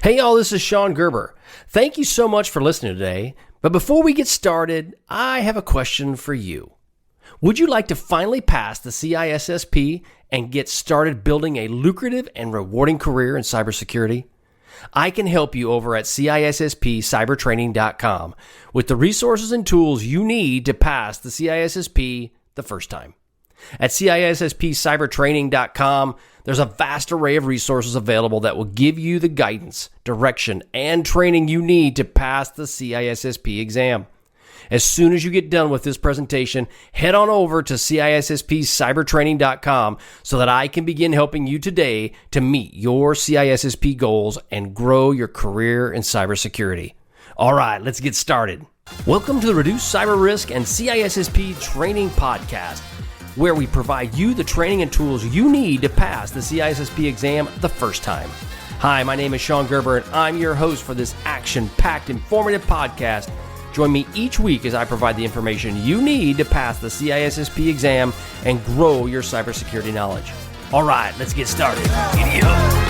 Hey y'all, this is Shon Gerber. Thank you so much for listening today. But before we get started, I have a question for you. Would you like to finally pass the CISSP and get started building a lucrative and rewarding career in cybersecurity? I can help you over at CISSP Cyber Training.com with the resources and tools you need to pass the CISSP the first time. At CISSP Cyber Training.com, there's a vast array of resources available that will give you the guidance, direction, and training you need to pass the CISSP exam. As soon as you get done with this presentation, head on over to CISSPCybertraining.com so that I can begin helping you today to meet your CISSP goals and grow your career in cybersecurity. All right, let's get started. Welcome to the Reduce Cyber Risk and CISSP Training Podcast, where we provide you the training and tools you need to pass the CISSP exam the first time. Hi, my name is Shon Gerber, and I'm your host for this action-packed, informative podcast. Join me each week as I provide the information you need to pass the CISSP exam and grow your cybersecurity knowledge. All right, let's get started. Giddy up.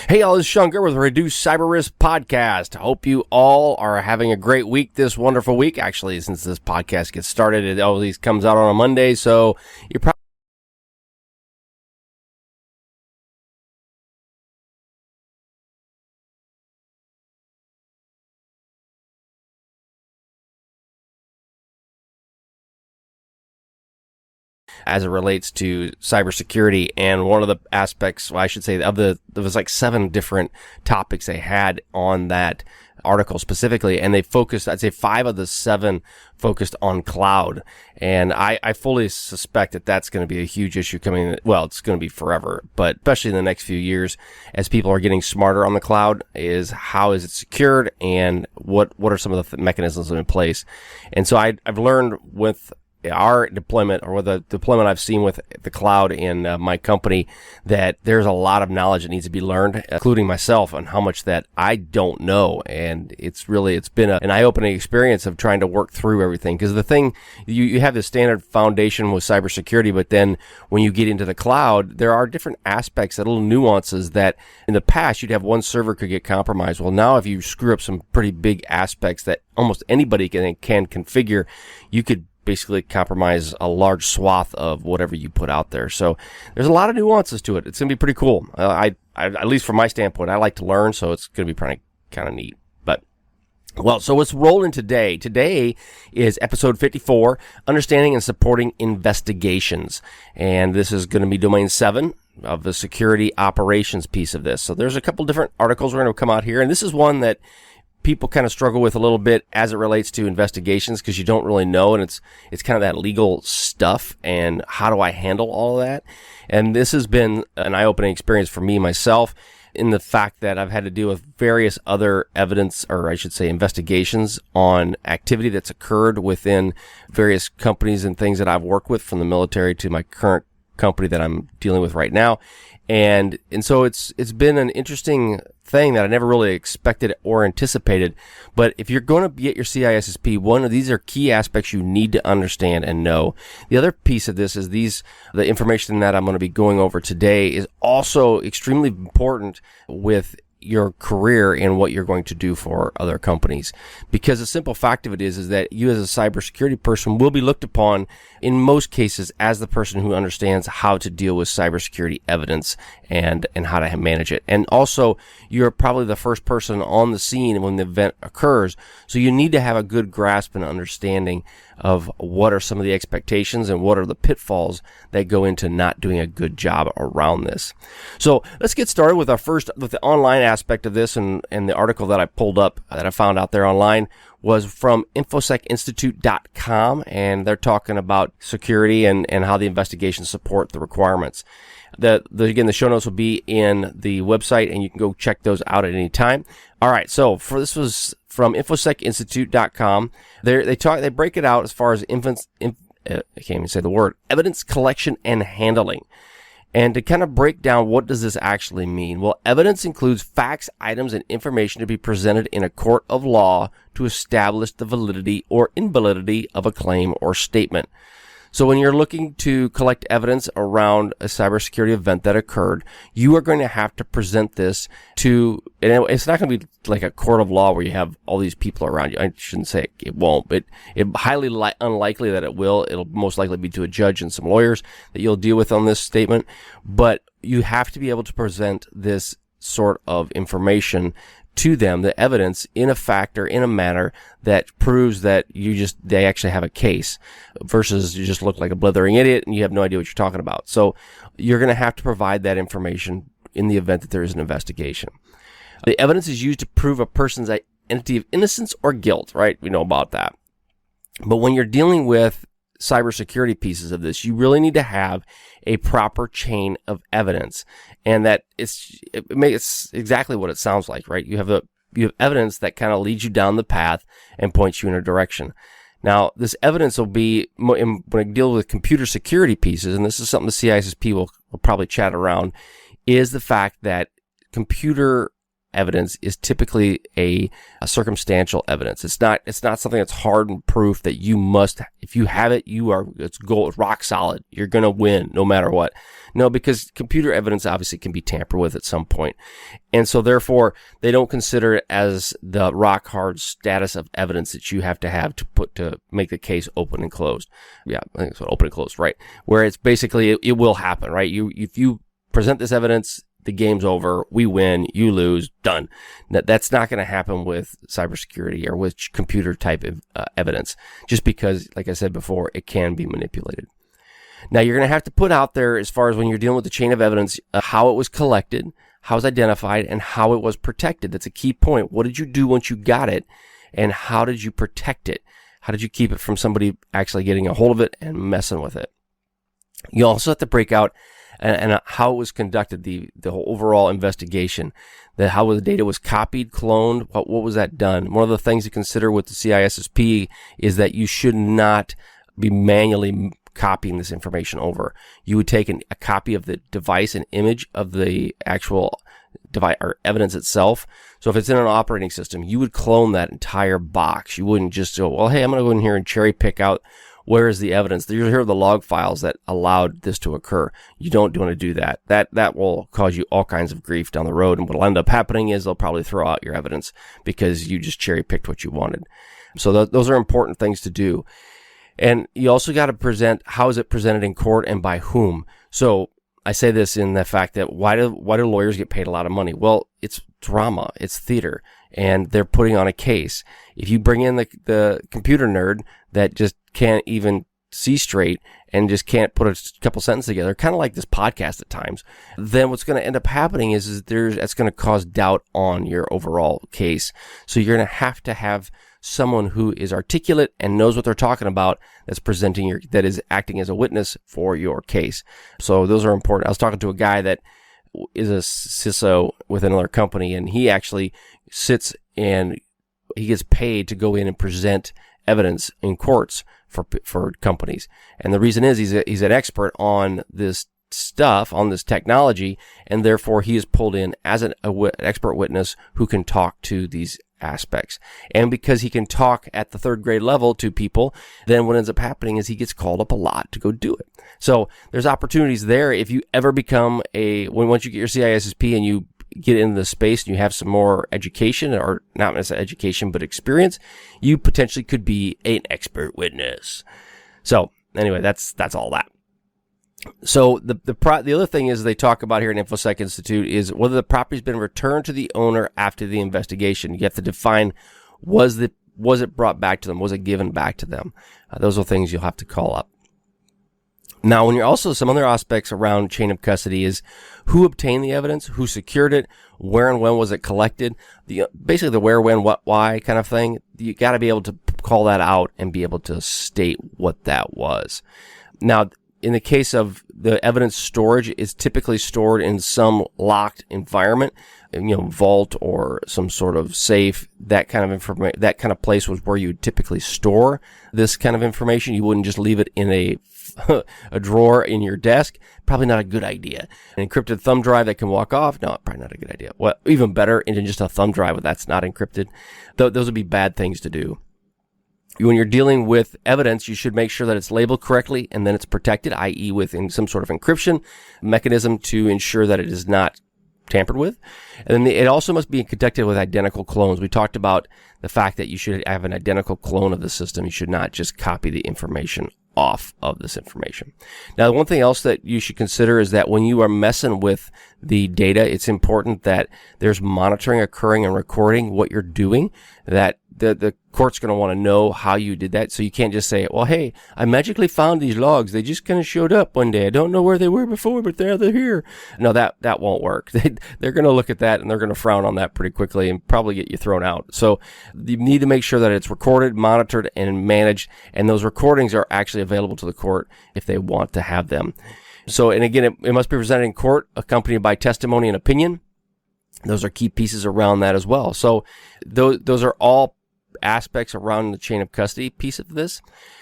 Hey, y'all, this is Shon Gerber with the Reduce Cyber Risk Podcast. I hope you all are having a great week this wonderful week. Actually, since this podcast gets started, it always comes out on a Monday, so you're probably as it relates to cybersecurity. And one of the aspects, well, I should say, there was like 7 different topics they had on that article specifically, and they focused, I'd say 5 of the 7 focused on cloud. And I fully suspect that that's going to be a huge issue coming, well, it's going to be forever, but especially in the next few years as people are getting smarter on the cloud, is how is it secured and what are some of the mechanisms in place. And so I've learned with our deployment, or the deployment I've seen with the cloud in my company, that there's a lot of knowledge that needs to be learned, including myself, on how much that I don't know. And it's been an eye-opening experience of trying to work through everything. Because the thing, you have this standard foundation with cybersecurity, but then when you get into the cloud, there are different aspects, that little nuances that in the past you'd have one server could get compromised. Well, now if you screw up some pretty big aspects that almost anybody can configure, you could basically compromise a large swath of whatever you put out there. So there's a lot of nuances to it. It's going to be pretty cool. I at least from my standpoint, I like to learn, so it's going to be kind of neat. But, well, so let's roll in today. Today is episode 54, Understanding and Supporting Investigations. And this is going to be domain 7 of the security operations piece of this. So there's a couple different articles we're going to come out here, and this is one that people kind of struggle with a little bit as it relates to investigations, because you don't really know, and it's kind of that legal stuff, and how do I handle all of that? And this has been an eye-opening experience for me myself, in the fact that I've had to deal with various other evidence, or I should say investigations, on activity that's occurred within various companies and things that I've worked with, from the military to my current company that I'm dealing with right now. And so it's been an interesting thing that I never really expected or anticipated. But if you're going to get your CISSP, one of these are key aspects you need to understand and know. The other piece of this is the information that I'm going to be going over today is also extremely important with your career and what you're going to do for other companies. Because the simple fact of it is that you as a cybersecurity person will be looked upon in most cases as the person who understands how to deal with cybersecurity evidence and how to manage it. And also, you're probably the first person on the scene when the event occurs. So you need to have a good grasp and understanding of what are some of the expectations and what are the pitfalls that go into not doing a good job around this. So let's get started with the online aspect of this, and the article that I pulled up that I found out there online was from InfoSecInstitute.com, and they're talking about security and how the investigations support the requirements. Again, the show notes will be in the website, and you can go check those out at any time. All right, so this was from InfoSecInstitute.com. They break it out as far as I can't even say the word, evidence collection and handling. And to kind of break down, what does this actually mean? Well, evidence includes facts, items, and information to be presented in a court of law to establish the validity or invalidity of a claim or statement. So when you're looking to collect evidence around a cybersecurity event that occurred, you are going to have to present this to, and it's not going to be like a court of law where you have all these people around you. I shouldn't say it won't, but it's highly unlikely that it will. It'll most likely be to a judge and some lawyers that you'll deal with on this statement. But you have to be able to present this sort of information to them, the evidence, in a factor, in a manner that proves that they actually have a case, versus you just look like a blithering idiot and you have no idea what you're talking about. So you're going to have to provide that information in the event that there is an investigation. The evidence is used to prove a person's identity of innocence or guilt, right? We know about that. But when you're dealing with cybersecurity pieces of this, you really need to have a proper chain of evidence, and that it's exactly what it sounds like, right? You have evidence that kind of leads you down the path and points you in a direction. Now, this evidence will be, when I deal with computer security pieces, and this is something the CISSP will probably chat around, is the fact that computer evidence is typically a circumstantial evidence. It's not something that's hard and proof that you must, if you have it, it's gold, rock solid. You're going to win no matter what. No, because computer evidence obviously can be tampered with at some point. And so therefore, they don't consider it as the rock hard status of evidence that you have to make the case open and closed. Yeah, I think it's open and closed, right? Where it's basically, it will happen, right? If you present this evidence, the game's over, we win, you lose, done. That's not going to happen with cybersecurity or with computer type of evidence, just because, like I said before, it can be manipulated. Now, you're going to have to put out there, as far as when you're dealing with the chain of evidence, how it was collected, how it was identified, and how it was protected. That's a key point. What did you do once you got it, and how did you protect it? How did you keep it from somebody actually getting a hold of it and messing with it? You also have to break out and how it was conducted, the whole overall investigation, how the data was copied, cloned, what was that done? One of the things to consider with the CISSP is that you should not be manually copying this information over. You would take a copy of the device, an image of the actual device or evidence itself. So if it's in an operating system, you would clone that entire box. You wouldn't just go, well, hey, I'm going to go in here and cherry pick out where is the evidence. Here are the log files that allowed this to occur. You don't want to do that. That will cause you all kinds of grief down the road. And what will end up happening is they'll probably throw out your evidence because you just cherry picked what you wanted. So those are important things to do. And you also got to present, how is it presented in court and by whom? So I say this in the fact that why do lawyers get paid a lot of money? Well, it's drama, it's theater, and they're putting on a case. If you bring in the computer nerd that just can't even see straight and just can't put a couple sentences together, kind of like this podcast at times, then what's going to end up happening is that's going to cause doubt on your overall case. So you're going to have someone who is articulate and knows what they're talking about, that is acting as a witness for your case. So those are important. I was talking to a guy that is a CISO with another company, and he actually sits and he gets paid to go in and present evidence in courts for companies. And the reason is he's an expert on this stuff, on this technology, and therefore he is pulled in as an expert witness who can talk to these aspects. And because he can talk at the third grade level to people, then what ends up happening is he gets called up a lot to go do it. So there's opportunities there. If you ever become once you get your CISSP and you get into the space and you have some more education, or not necessarily education, but experience, you potentially could be an expert witness. So anyway, that's all that. So the other thing is they talk about here at InfoSec Institute is whether the property's been returned to the owner after the investigation. You have to define, was it brought back to them? Was it given back to them? Those are things you'll have to call up. Now, when you're also, some other aspects around chain of custody is who obtained the evidence, who secured it, where and when was it collected, basically the where, when, what, why kind of thing. You got to be able to call that out and be able to state what that was. Now, in the case of the evidence storage, is typically stored in some locked environment, vault or some sort of safe. That kind of information, that kind of place was where you would typically store this kind of information. You wouldn't just leave it in a drawer in your desk. Probably not a good idea. An encrypted thumb drive that can walk off? No, probably not a good idea. Well, even better, into just a thumb drive that's not encrypted. Those would be bad things to do. When you're dealing with evidence, you should make sure that it's labeled correctly and then it's protected, i.e. within some sort of encryption mechanism to ensure that it is not tampered with. And then it also must be conducted with identical clones. We talked about the fact that you should have an identical clone of the system. You should not just copy the information off of this information. Now, one thing else that you should consider is that when you are messing with the data, it's important that there's monitoring occurring and recording what you're doing, that the court's going to want to know how you did that. So you can't just say, well, hey, I magically found these logs. They just kind of showed up one day. I don't know where they were before, but they're here. No, that won't work. They're going to look at that and they're going to frown on that pretty quickly and probably get you thrown out. So you need to make sure that it's recorded, monitored, and managed. And those recordings are actually available to the court if they want to have them. So, and again, it must be presented in court, accompanied by testimony and opinion. Those are key pieces around that as well. So those are all aspects around the chain of custody piece of this.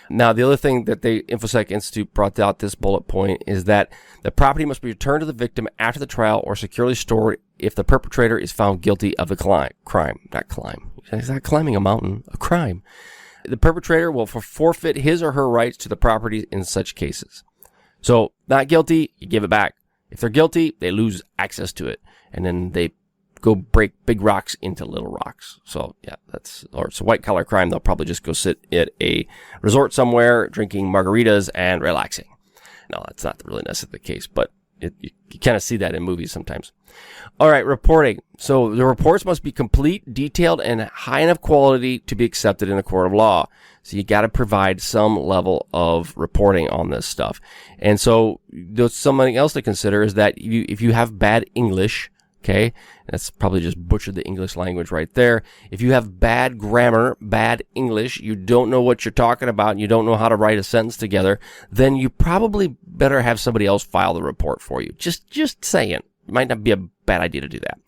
Now, the other thing that the InfoSec Institute brought out this bullet point is that the property must be returned to the victim after the trial or securely stored if the perpetrator is found guilty of the crime. He's not climbing a mountain, a crime. The perpetrator will forfeit his or her rights to the property in such cases. So, not guilty, you give it back. If they're guilty, they lose access to it. And then they go break big rocks into little rocks. So yeah, or it's a white collar crime. They'll probably just go sit at a resort somewhere drinking margaritas and relaxing. No, that's not really necessarily the case, but you kind of see that in movies sometimes. All right, reporting. So the reports must be complete, detailed, and high enough quality to be accepted in a court of law. So you got to provide some level of reporting on this stuff. And so there's something else to consider is that if you have bad English, okay, that's probably just butchered the English language right there. If you have bad grammar, bad English, you don't know what you're talking about, and you don't know how to write a sentence together, then you probably better have somebody else file the report for you. Just saying. It might not be a bad idea to do that.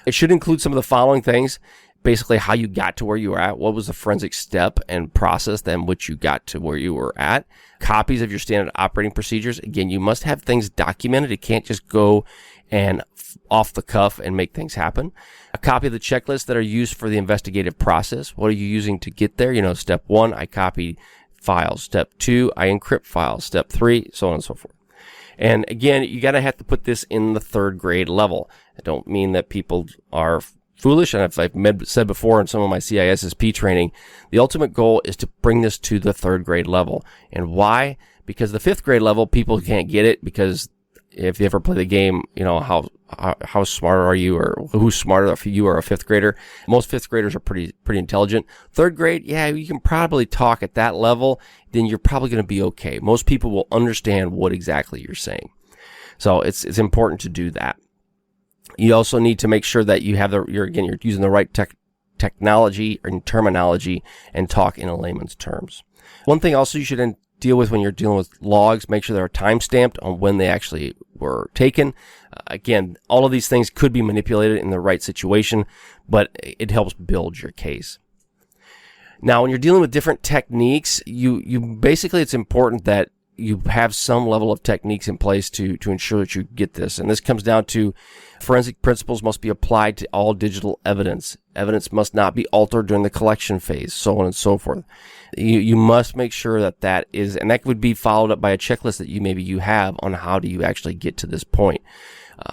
It should include some of the following things. Basically, how you got to where you were at, what was the forensic step and process then which you got to where you were at, copies of your standard operating procedures. Again, you must have things documented. It can't just go and off the cuff and make things happen. A copy of the checklists that are used for the investigative process. What are you using to get there? Step 1, I copy files. Step 2, I encrypt files. Step 3, so on and so forth. And again, you got to have to put this in the 3rd grade level. I don't mean that people are foolish, and I've said before in some of my CISSP training, the ultimate goal is to bring this to the 3rd grade level. And why? Because the 5th grade level, people can't get it, because if you ever play the game, how smart are you, or who's smarter, if you are a 5th grader. Most 5th graders are pretty intelligent. 3rd grade, yeah, you can probably talk at that level, then you're probably going to be okay. Most people will understand what exactly you're saying. So it's important to do that. You also need to make sure that you have you're using the right technology and terminology and talk in a layman's terms. One thing also you should deal with when you're dealing with logs, make sure they're time stamped on when they actually were taken. Again, all of these things could be manipulated in the right situation, but it helps build your case. Now, when you're dealing with different techniques, you basically, it's important that you have some level of techniques in place to ensure that you get this. And this comes down to forensic principles must be applied to all digital evidence. Evidence must not be altered during the collection phase, so on and so forth. You must make sure that is, and that would be followed up by a checklist that you have on how do you actually get to this point.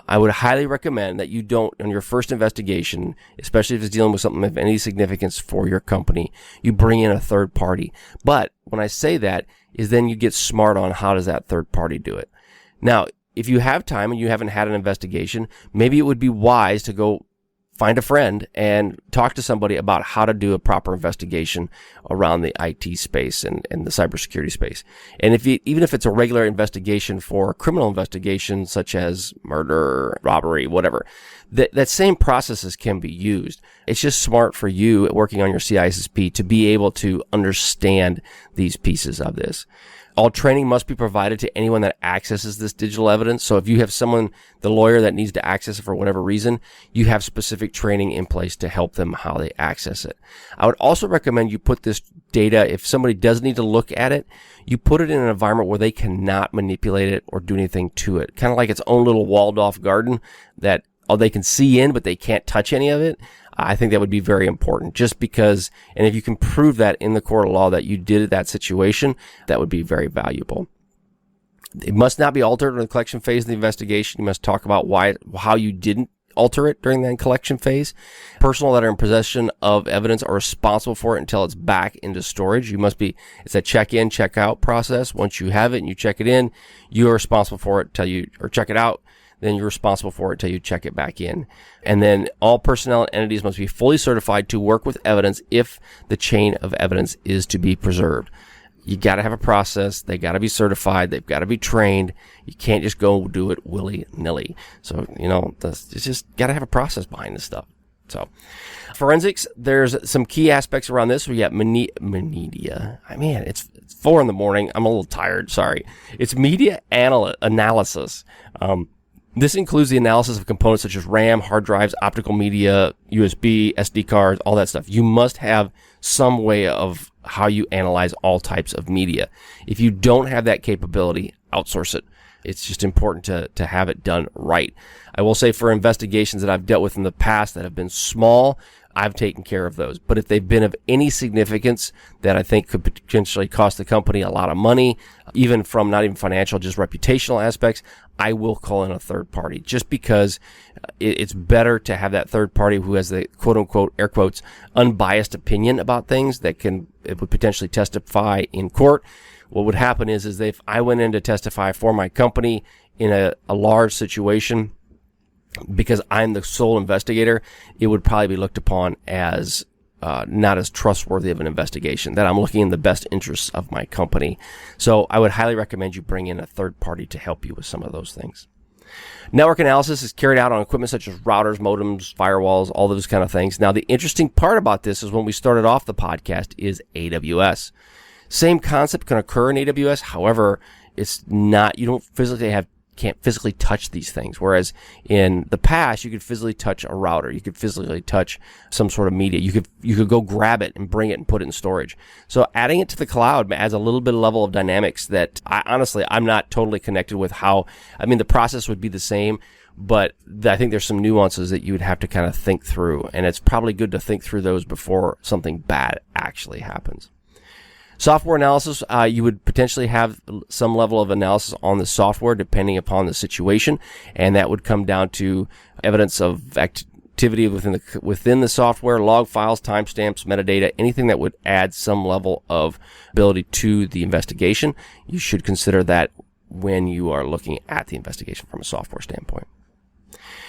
I would highly recommend that you don't, on your first investigation, especially if it's dealing with something of any significance for your company, you bring in a third party. But when I say that, is then you get smart on how does that third party do it. Now, if you have time and you haven't had an investigation, maybe it would be wise to go find a friend and talk to somebody about how to do a proper investigation around the IT space and the cybersecurity space. And even if it's a regular investigation for a criminal investigation, such as murder, robbery, whatever, that same processes can be used. It's just smart for you working on your CISSP to be able to understand these pieces of this. All training must be provided to anyone that accesses this digital evidence. So if you have someone, the lawyer that needs to access it for whatever reason, you have specific training in place to help them how they access it. I would also recommend you put this data, if somebody does need to look at it, you put it in an environment where they cannot manipulate it or do anything to it. Kind of like its own little walled off garden that they can see in, but they can't touch any of it. I think that would be very important just because, and if you can prove that in the court of law that you did that situation, that would be very valuable. It must not be altered in the collection phase of the investigation. You must talk about how you didn't alter it during that collection phase. Personnel that are in possession of evidence are responsible for it until it's back into storage. It's a check-in, check-out process. Once you have it and you check it in, you are responsible for it or check it out. Then you're responsible for it until you check it back in. And then all personnel and entities must be fully certified to work with evidence if the chain of evidence is to be preserved. You got to have a process. They got to be certified. They've got to be trained. You can't just go do it willy-nilly. So, it's just got to have a process behind this stuff. So, forensics, there's some key aspects around this. We got media. Man, it's 4 a.m. I'm a little tired. Sorry. It's media analysis. This includes the analysis of components such as RAM, hard drives, optical media, USB, SD cards, all that stuff. You must have some way of how you analyze all types of media. If you don't have that capability, outsource it. It's just important to have it done right. I will say for investigations that I've dealt with in the past that have been small, I've taken care of those. But if they've been of any significance that I think could potentially cost the company a lot of money, even from not even financial, just reputational aspects, I will call in a third party just because it's better to have that third party who has the quote unquote, air quotes, unbiased opinion about things it would potentially testify in court. What would happen is if I went in to testify for my company in a large situation, because I'm the sole investigator, it would probably be looked upon as not as trustworthy of an investigation, that I'm looking in the best interests of my company. So I would highly recommend you bring in a third party to help you with some of those things. Network analysis is carried out on equipment such as routers, modems, firewalls, all those kind of things. Now, the interesting part about this is when we started off the podcast is AWS. Same concept can occur in AWS. However, it's not, can't physically touch these things. Whereas in the past, you could physically touch a router. You could physically touch some sort of media. You could go grab it and bring it and put it in storage. So adding it to the cloud adds a little bit of level of dynamics that I'm not totally connected with the process would be the same, but I think there's some nuances that you would have to kind of think through. And it's probably good to think through those before something bad actually happens. Software analysis, you would potentially have some level of analysis on the software depending upon the situation, and that would come down to evidence of activity within the software, log files, timestamps, metadata, anything that would add some level of ability to the investigation. You should consider that when you are looking at the investigation from a software standpoint.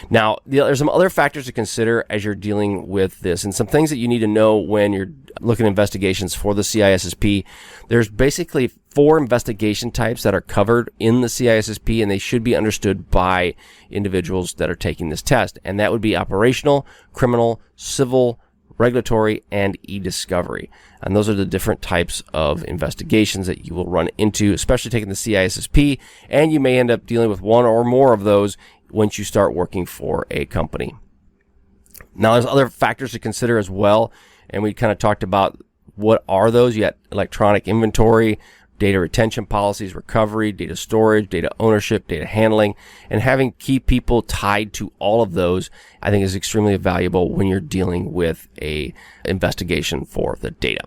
Now, there's some other factors to consider as you're dealing with this, and some things that you need to know when you're looking at investigations for the CISSP. There's basically 4 investigation types that are covered in the CISSP, and they should be understood by individuals that are taking this test. And that would be operational, criminal, civil, regulatory, and e-discovery. And those are the different types of investigations that you will run into, especially taking the CISSP, and you may end up dealing with one or more of those once you start working for a company. Now, there's other factors to consider as well, and we kind of talked about what are those. You got electronic inventory, data retention policies, recovery, data storage, data ownership, data handling, and having key people tied to all of those, I think, is extremely valuable when you're dealing with a investigation for the data.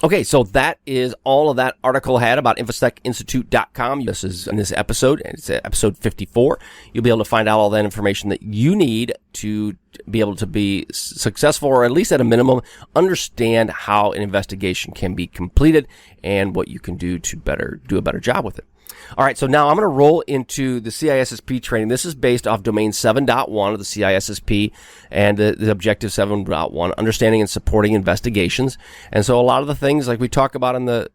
Okay, so that is all of that article had about InfoSecInstitute.com. This is in this episode, and it's episode 54. You'll be able to find out all that information that you need to be able to be successful, or at least at a minimum, understand how an investigation can be completed and what you can do to do a better job with it. All right, so now I'm going to roll into the CISSP training. This is based off Domain 7.1 of the CISSP and the Objective 7.1, Understanding and Supporting Investigations. And so a lot of the things like we talk about in the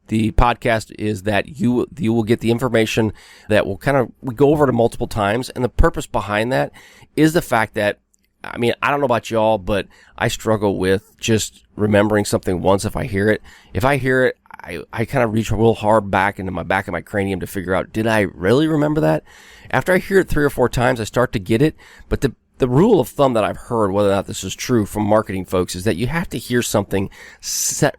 podcast is that you will get the information that we go over it multiple times. And the purpose behind that is the fact that, I don't know about y'all, but I struggle with just remembering something once if I hear it. If I hear it, I kind of reach real hard back into my back of my cranium to figure out, did I really remember that? After I hear it 3 or 4 times, I start to get it. But The rule of thumb that I've heard, whether or not this is true from marketing folks, is that you have to hear something,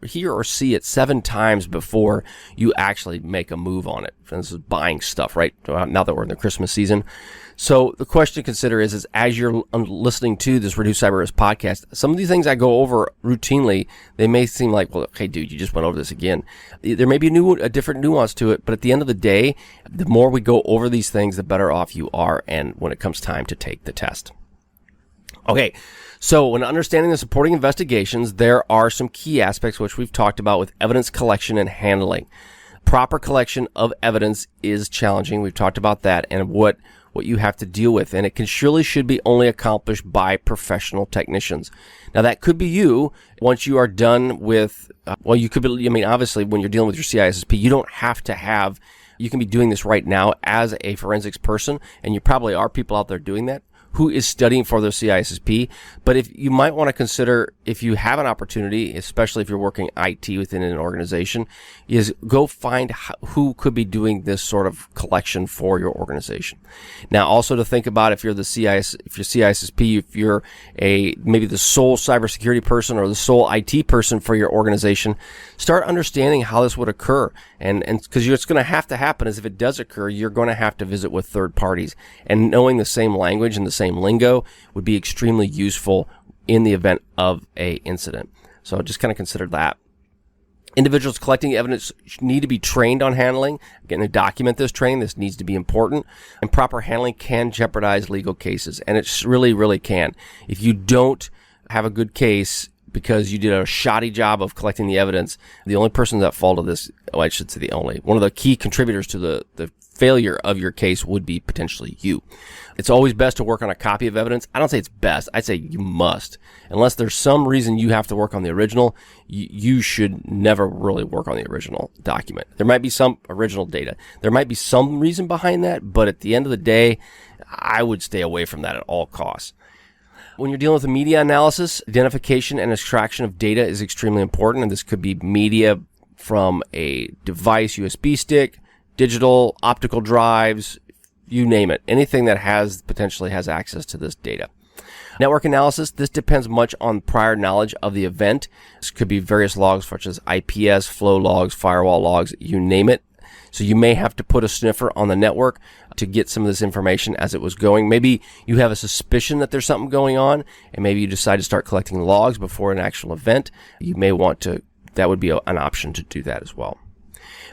hear or see it 7 times before you actually make a move on it. And this is buying stuff, right? Now that we're in the Christmas season. So the question to consider is as you're listening to this Reduce Cyber Risk podcast, some of these things I go over routinely, they may seem like, well, okay, dude, you just went over this again. There may be a different nuance to it, but at the end of the day, the more we go over these things, the better off you are, and when it comes time to take the test. Okay, so when understanding the supporting investigations, there are some key aspects which we've talked about with evidence collection and handling. Proper collection of evidence is challenging. We've talked about that and what you have to deal with, and it should be only accomplished by professional technicians. Now, that could be you once you are done with, you could be, obviously, when you're dealing with your CISSP, you don't have to have, you can be doing this right now as a forensics person, and you probably are people out there doing that who is studying for their CISSP. But if you might want to consider, if you have an opportunity, especially if you're working IT within an organization, is go find who could be doing this sort of collection for your organization. Now, also to think about if you're the CISSP, if you're maybe the sole cybersecurity person or the sole IT person for your organization, start understanding how this would occur. And because it's going to have to happen is if it does occur, you're going to have to visit with third parties, and knowing the same language and the same lingo would be extremely useful in the event of a incident. So just kind of consider that. Individuals collecting evidence need to be trained on handling. Again, to document this training, this needs to be important. And proper handling can jeopardize legal cases, and it really, really can. If you don't have a good case because you did a shoddy job of collecting the evidence, the only person that fall to this, I should say one of the key contributors to the failure of your case would be potentially you. It's always best to work on a copy of evidence. I don't say it's best. I'd say you must. Unless there's some reason you have to work on the original, you should never really work on the original document. There might be some original data. There might be some reason behind that, but at the end of the day, I would stay away from that at all costs. When you're dealing with a media analysis, identification and extraction of data is extremely important, and this could be media from a device, USB stick, digital, optical drives, you name it. Anything that potentially has access to this data. Network analysis, this depends much on prior knowledge of the event. This could be various logs such as IPS, flow logs, firewall logs, you name it. So you may have to put a sniffer on the network to get some of this information as it was going. Maybe you have a suspicion that there's something going on, and maybe you decide to start collecting logs before an actual event. You may want to, that would be an option to do that as well.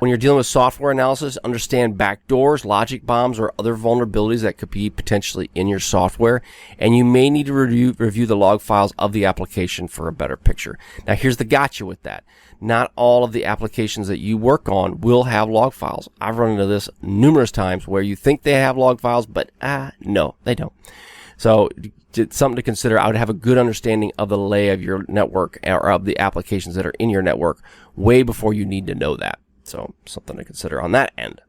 When you're dealing with software analysis, understand backdoors, logic bombs, or other vulnerabilities that could be potentially in your software. And you may need to review the log files of the application for a better picture. Now, here's the gotcha with that. Not all of the applications that you work on will have log files. I've run into this numerous times where you think they have log files, but no, they don't. So it's something to consider. I would have a good understanding of the lay of your network or of the applications that are in your network way before you need to know that. So something to consider on that end.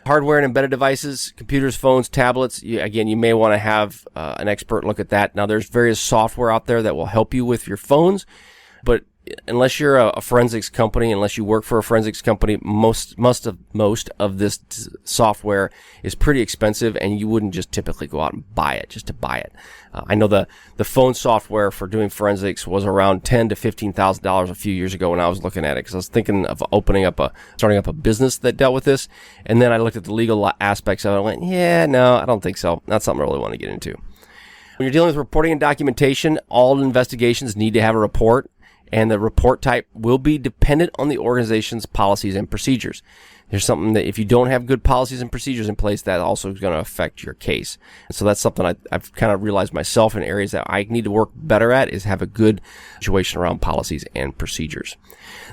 Hardware and embedded devices, computers, phones, tablets. You may want to have an expert look at that. Now, there's various software out there that will help you with your phones, but unless you're a forensics company, unless you work for a forensics company, most of this software is pretty expensive, and you wouldn't just typically go out and buy it just to buy it. I know the phone software for doing forensics was around $10,000 to $15,000 a few years ago when I was looking at it, because I was thinking of starting up a business that dealt with this, and then I looked at the legal aspects of it and went, yeah, no, I don't think so. Not something I really want to get into. When you're dealing with reporting and documentation, all investigations need to have a report. And the report type will be dependent on the organization's policies and procedures. There's something that if you don't have good policies and procedures in place, that also is going to affect your case. And so that's something I've kind of realized myself in areas that I need to work better at, is have a good situation around policies and procedures.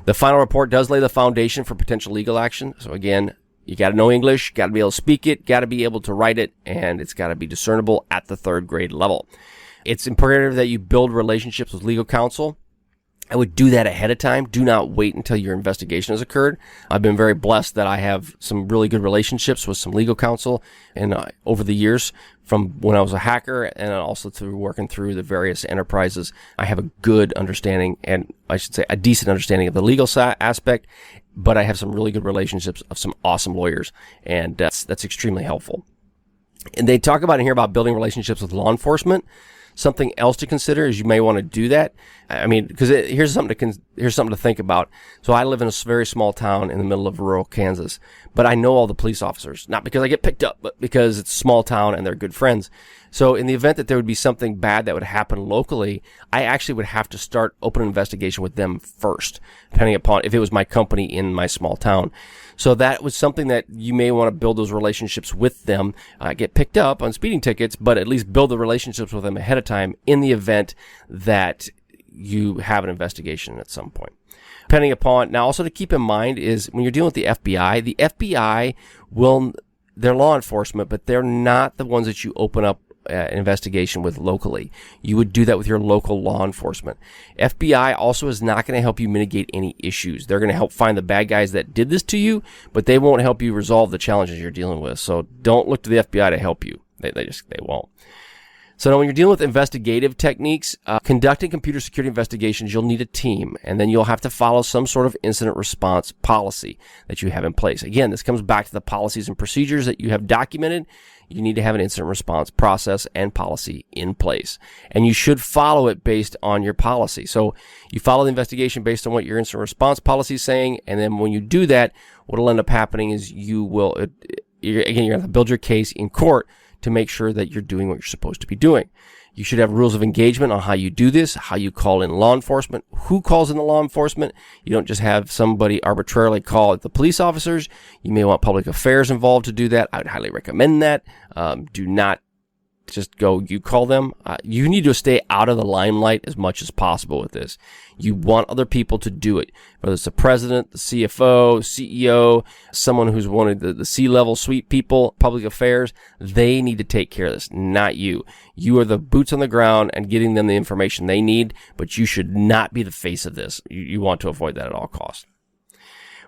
The final report does lay the foundation for potential legal action. So again, you got to know English, got to be able to speak it, got to be able to write it, and it's got to be discernible at the 3rd grade level. It's imperative that you build relationships with legal counsel. I would do that ahead of time. Do not wait until your investigation has occurred. I've been very blessed that I have some really good relationships with some legal counsel, and over the years, from when I was a hacker and also through working through the various enterprises, I have a good understanding, and I should say a decent understanding of the legal aspect, but I have some really good relationships of some awesome lawyers, and that's extremely helpful. And they talk about in here about building relationships with law enforcement. Something else to consider is you may want to do that. I mean, because here's something to think about. So I live in a very small town in the middle of rural Kansas, but I know all the police officers, not because I get picked up, but because it's a small town and they're good friends. So in the event that there would be something bad that would happen locally, I actually would have to start open investigation with them first, depending upon if it was my company in my small town. So that was something that you may want to build those relationships with them, get picked up on speeding tickets, but at least build the relationships with them ahead of time in the event that you have an investigation at some point. Depending upon, now also to keep in mind is when you're dealing with the FBI they're law enforcement, but they're not the ones that you open up an investigation with locally. You would do that with your local law enforcement. FBI also is not going to help you mitigate any issues. They're going to help find the bad guys that did this to you, but they won't help you resolve the challenges you're dealing with. So don't look to the FBI to help you. They won't. So now when you're dealing with investigative techniques, conducting computer security investigations, you'll need a team, and then you'll have to follow some sort of incident response policy that you have in place. Again, this comes back to the policies and procedures that you have documented. You need to have an incident response process and policy in place, and you should follow it based on your policy. So you follow the investigation based on what your incident response policy is saying, and then when you do that, what will end up happening is you're going to have to build your case in court to make sure that you're doing what you're supposed to be doing. You should have rules of engagement on how you do this, how you call in law enforcement, who calls in the law enforcement. You don't just have somebody arbitrarily call the police officers. You may want public affairs involved to do that. I would highly recommend that. Do not just go, you call them. You need to stay out of the limelight as much as possible with this. You want other people to do it, whether it's the president, the CFO, CEO, someone who's one of the C-level suite people, public affairs. They need to take care of this, not you. You are the boots on the ground and getting them the information they need, but you should not be the face of this. You want to avoid that at all costs.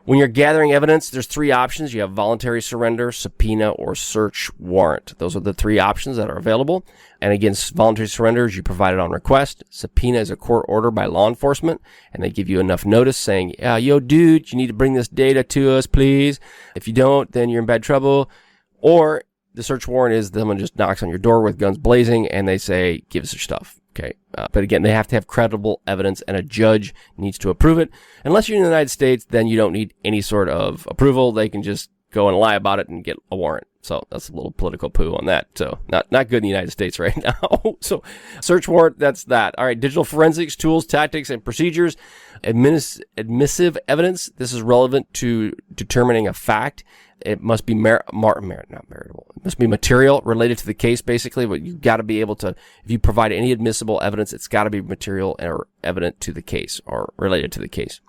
When you're gathering evidence, there's three options. You have voluntary surrender, subpoena, or search warrant. Those are the three options that are available. And again, voluntary surrender is you provide it on request. Subpoena is a court order by law enforcement, and they give you enough notice saying, yo, dude, you need to bring this data to us, please. If you don't, then you're in bad trouble. Or the search warrant is someone just knocks on your door with guns blazing, and they say, give us your stuff. Okay. But again, they have to have credible evidence, and a judge needs to approve it. Unless you're in the United States, then you don't need any sort of approval. They can just go and lie about it and get a warrant. So that's a little political poo on that. So not good in the United States right now. So search warrant, that's that. All right. Digital forensics, tools, tactics, and procedures. Admissive evidence. This is relevant to determining a fact. It must be not meritable. It must be material related to the case, basically. But you've got to be able to, if you provide any admissible evidence, it's got to be material or evident to the case or related to the case.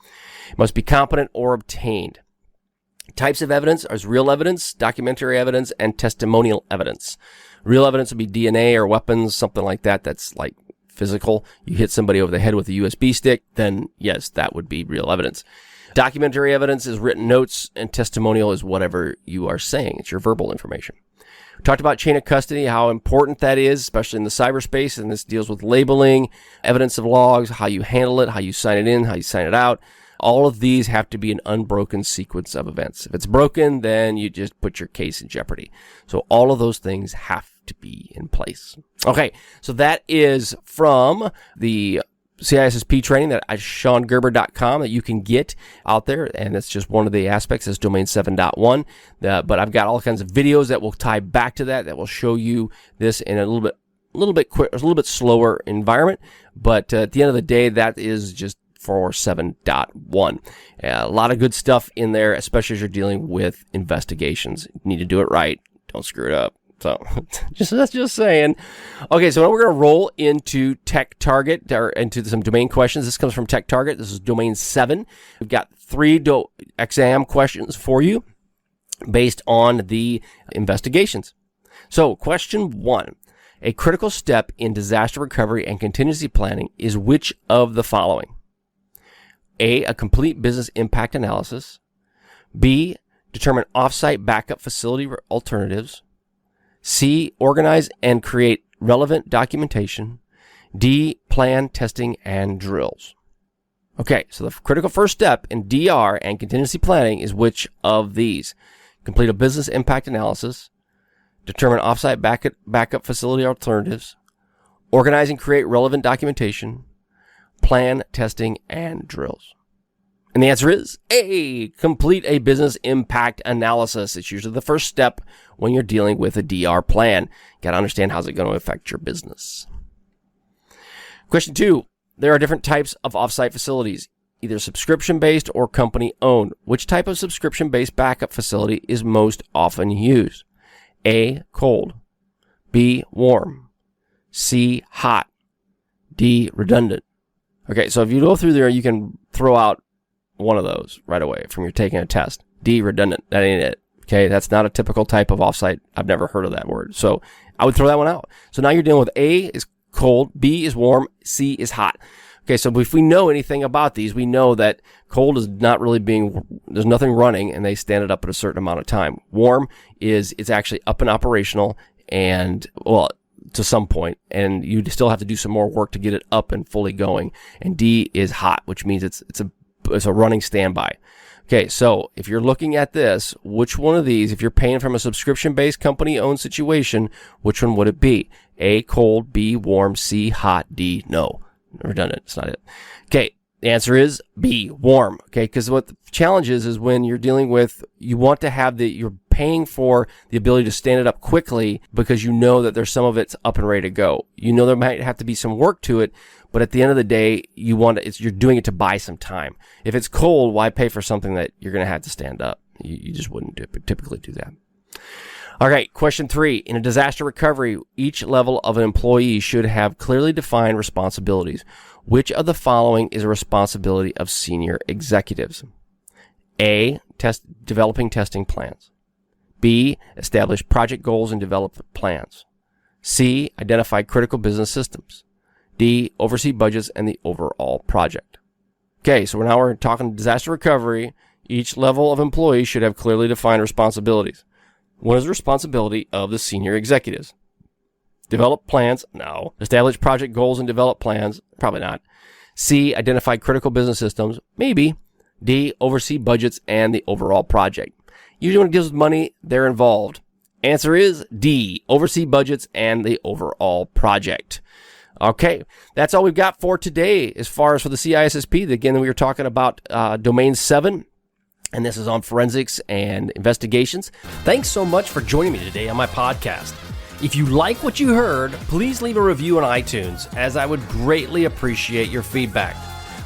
It must be competent or obtained. Types of evidence are real evidence, documentary evidence, and testimonial evidence. Real evidence would be DNA or weapons, something like that. That's like physical. You hit somebody over the head with a USB stick, then yes, that would be real evidence. Documentary evidence is written notes, and testimonial is whatever you are saying. It's your verbal information. We talked about chain of custody, how important that is, especially in the cyberspace, and this deals with labeling, evidence of logs, how you handle it, how you sign it in, how you sign it out. All of these have to be an unbroken sequence of events. If it's broken, then you just put your case in jeopardy. So all of those things have to be in place. Okay, so that is from the CISSP training at ShonGerber.com that you can get out there, and it's just one of the aspects. It's domain 7.1. But I've got all kinds of videos that will tie back to that will show you this in a little bit quick, a little bit slower environment. But at the end of the day, that is just for 7.1. A lot of good stuff in there, especially as you're dealing with investigations. You need to do it right. Don't screw it up. So that's just saying. Okay, so now we're going to roll into Tech Target, or into some domain questions. This comes from Tech Target. This is domain 7. We've got 3 exam questions for you based on the investigations. So question 1. A critical step in disaster recovery and contingency planning is which of the following? A complete business impact analysis. B, determine offsite backup facility alternatives. C, organize and create relevant documentation. D, plan, testing, and drills. Okay, so the critical first step in DR and contingency planning is which of these? Complete a business impact analysis, determine offsite backup facility alternatives, organize and create relevant documentation, plan testing and drills. And the answer is A, complete a business impact analysis. It's usually the first step when you're dealing with a DR plan. Got to understand how's it going to affect your business. Question 2, there are different types of offsite facilities, either subscription-based or company-owned. Which type of subscription-based backup facility is most often used? A, cold. B, warm. C, hot. D, redundant. Okay, so if you go through there, you can throw out one of those right away from your taking a test. D, redundant. That ain't it. Okay, that's not a typical type of offsite. I've never heard of that word. So I would throw that one out. So now you're dealing with A is cold, B is warm, C is hot. Okay, so if we know anything about these, we know that cold is not really there's nothing running and they stand it up at a certain amount of time. Warm it's actually up and operational and, well, to some point, and you still have to do some more work to get it up and fully going. And D is hot, which means it's a running standby. Okay, so if you're looking at this, which one of these, if you're paying from a subscription-based company-owned situation, which one would it be? A, cold, B, warm, C, hot, D, no. Redundant, it's not it. Okay, the answer is B, warm. Okay, because what the challenge is when you're dealing with, you want to have you're paying for the ability to stand it up quickly because you know that there's some of it's up and ready to go. You know there might have to be some work to it, but at the end of the day, you're doing it to buy some time. If it's cold, why pay for something that you're going to have to stand up? You just wouldn't typically do that. All right, question 3. In a disaster recovery, each level of an employee should have clearly defined responsibilities. Which of the following is a responsibility of senior executives? A, developing testing plans. B, establish project goals and develop plans. C, identify critical business systems. D, oversee budgets and the overall project. Okay, so now we're talking disaster recovery. Each level of employee should have clearly defined responsibilities. What is the responsibility of the senior executives? Develop plans? No. Establish project goals and develop plans? Probably not. C, identify critical business systems? Maybe. D, oversee budgets and the overall project. Usually when it deals with money, they're involved. Answer is D, oversee budgets and the overall project. Okay, that's all we've got for today as far as for the CISSP. Again, we were talking about Domain 7. And this is on forensics and investigations. Thanks so much for joining me today on my podcast. If you like what you heard, please leave a review on iTunes, as I would greatly appreciate your feedback.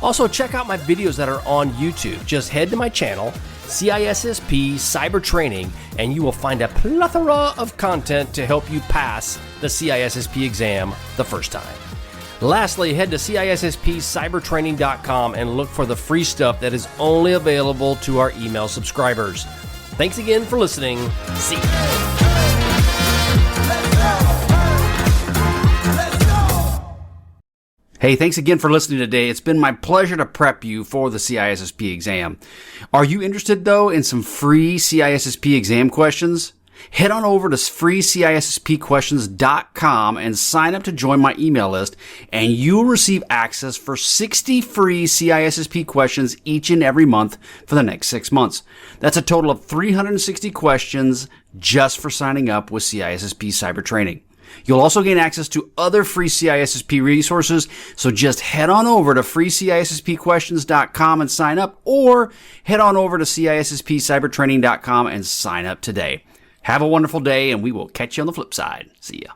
Also, check out my videos that are on YouTube. Just head to my channel, CISSP Cyber Training, and you will find a plethora of content to help you pass the CISSP exam the first time. Lastly, head to CISSPCybertraining.com and look for the free stuff that is only available to our email subscribers. Thanks again for listening. See you. Hey, thanks again for listening today. It's been my pleasure to prep you for the CISSP exam. Are you interested, though, in some free CISSP exam questions? Head on over to freecissprequestions.com and sign up to join my email list, and you'll receive access for 60 free CISSP questions each and every month for the next 6 months. That's a total of 360 questions just for signing up with CISSP Cyber Training. You'll also gain access to other free CISSP resources, so just head on over to freecissprequestions.com and sign up, or head on over to CISSPCybertraining.com and sign up today. Have a wonderful day, and we will catch you on the flip side. See ya.